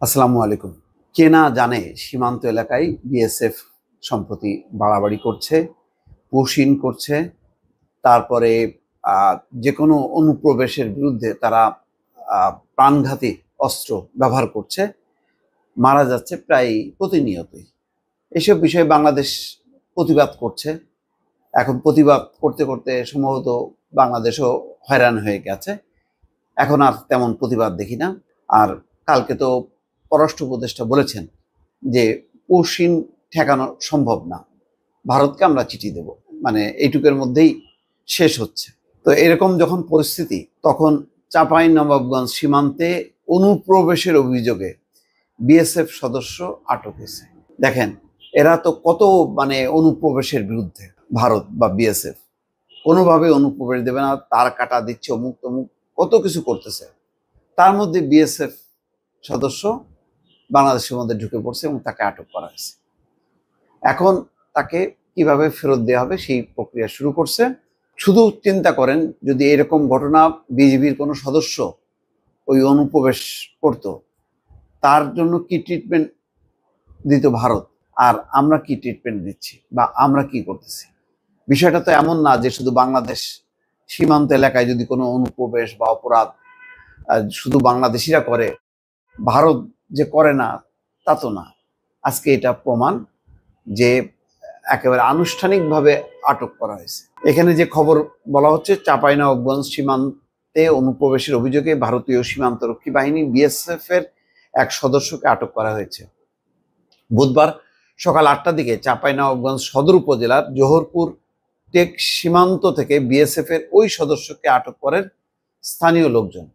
আসসালামু আলাইকুম। কে না জানে সীমান্ত এলাকায় বিএসএফ সম্প্রতি বাড়াবাড়ি করছে, পুশিন করছে। তারপরে যে কোনো অনুপ্রবেশের বিরুদ্ধে তারা প্রাণঘাতী অস্ত্র ব্যবহার করছে, মারা যাচ্ছে প্রায় প্রতিনিয়তই। এসব বিষয়ে বাংলাদেশ প্রতিবাদ করছে। এখন প্রতিবাদ করতে করতে সম্ভবত বাংলাদেশও হয়রান হয়ে গেছে। এখন আর তেমন প্রতিবাদ দেখি না। আর কালকে তো পররাষ্ট্র উপদেষ্টা বলেছেন যে পশ্চিম ঠেকানো সম্ভব না, ভারতকে আমরা চিঠি দেব, মানে এইটুকের মধ্যেই শেষ হচ্ছে। তো এরকম যখন পরিস্থিতি, তখন চাঁপাইনবাবগঞ্জ সীমান্তে অনুপ্রবেশের অভিযোগে বিএসএফ সদস্য আটক হয়েছে। দেখেন, এরা তো কত অনুপ্রবেশের বিরুদ্ধে, ভারত বা বিএসএফ কোনোভাবে অনুপ্রবেশ দেবে না, তার কাটা দিচ্ছে, অমুক তমুক কত কিছু করতেছে। তার মধ্যে বিএসএফ সদস্য বাংলাদেশের মধ্যে ঢুকে পড়ছে এবং তাকে আটক করা হয়েছে। এখন তাকে কিভাবে ফেরত দেওয়া হবে সেই প্রক্রিয়া শুরু করছে। শুধু চিন্তা করেন, যদি এরকম ঘটনা বিজিবির কোনো সদস্য ওই অনুপ্রবেশ করত, তার জন্য কি ট্রিটমেন্ট দিত ভারত, আর আমরা কি ট্রিটমেন্ট দিচ্ছি বা আমরা কি করতেছি। বিষয়টা তো এমন না যে শুধু বাংলাদেশ সীমান্ত এলাকায় যদি কোনো অনুপ্রবেশ বা অপরাধ শুধু বাংলাদেশিরা করে, ভারত যে করে না তা তো না। আজকে এটা প্রমাণ যে একেবারে আনুষ্ঠানিকভাবে আটক করা হয়েছে। এখানে যে খবর বলা হচ্ছে, চাঁপাইনবাবগঞ্জ সীমান্তে অনুপ্রবেশের অভিযোগে ভারতীয় সীমান্তরক্ষী বাহিনী বিএসএফ এর এক সদস্যকে আটক করা হয়েছে। বুধবার সকাল 8টার দিকে চাঁপাইনবাবগঞ্জ সদর উপজেলার জোহরপুর টেক সীমান্ত থেকে বিএসএফ এর ওই সদস্যকে আটক করেন স্থানীয় লোকজন।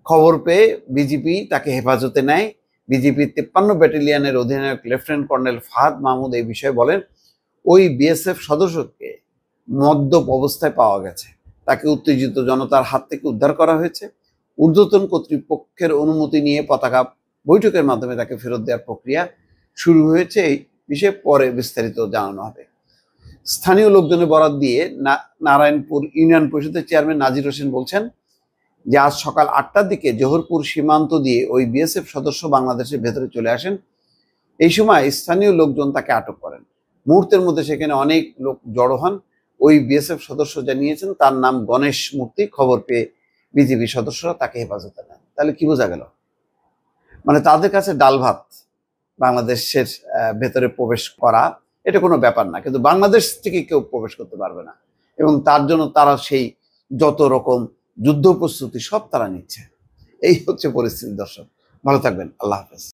খবর পেয়ে বিজিবি তাকে হেফাজতে নেয়। বিজিবি 53 ব্যাটালিয়নের অধিনায়ক লেফটেন্যান্ট কর্নেল ফাহাদ মাহমুদ এই বিষয়ে বলেন, ওই বিএসএফ সদস্যকে মদ্যপ অবস্থায় পাওয়া গেছে। তাকে উত্তেজিত জনতার হাত থেকে উদ্ধার করা হয়েছে। ঊর্ধ্বতন কর্তৃপক্ষের অনুমতি নিয়ে পতাকা বৈঠকের মাধ্যমে তাকে ফেরত দেওয়ার প্রক্রিয়া শুরু হয়েছে। এই বিষয়ে পরে বিস্তারিত জানানো হবে। স্থানীয় লোকজনের বরাত দিয়ে নারায়ণপুর ইউনিয়ন পরিষদের চেয়ারম্যান নাজির হোসেন বলছেন যে আজ সকাল 8টার দিকে জোহরপুর সীমান্ত দিয়ে ওই বিএসএফ সদস্য বাংলাদেশের ভেতরে চলে আসেন। এই সময় স্থানীয় লোকজন তাকে আটক করেন। মুহূর্তের মধ্যে সেখানে অনেক লোক জড়ো হন। ওই বিএসএফ সদস্য জানিয়েছেন তার নাম গণেশ মূর্তি। খবর পেয়ে বিজিবি সদস্যরা তাকে হেফাজতে নেন। তাহলে কি বোঝা গেল? তাদের কাছে ডাল ভাত বাংলাদেশের ভেতরে প্রবেশ করা এটা কোনো ব্যাপার না, কিন্তু বাংলাদেশ থেকে কেউ প্রবেশ করতে পারবে না। এবং তার জন্য তারা সেই যত রকম যুদ্ধ প্রস্তুতি সব তারা নিচ্ছে। এই হচ্ছে পরিস্থিতি। দর্শক, ভালো থাকবেন। আল্লাহ হাফেজ।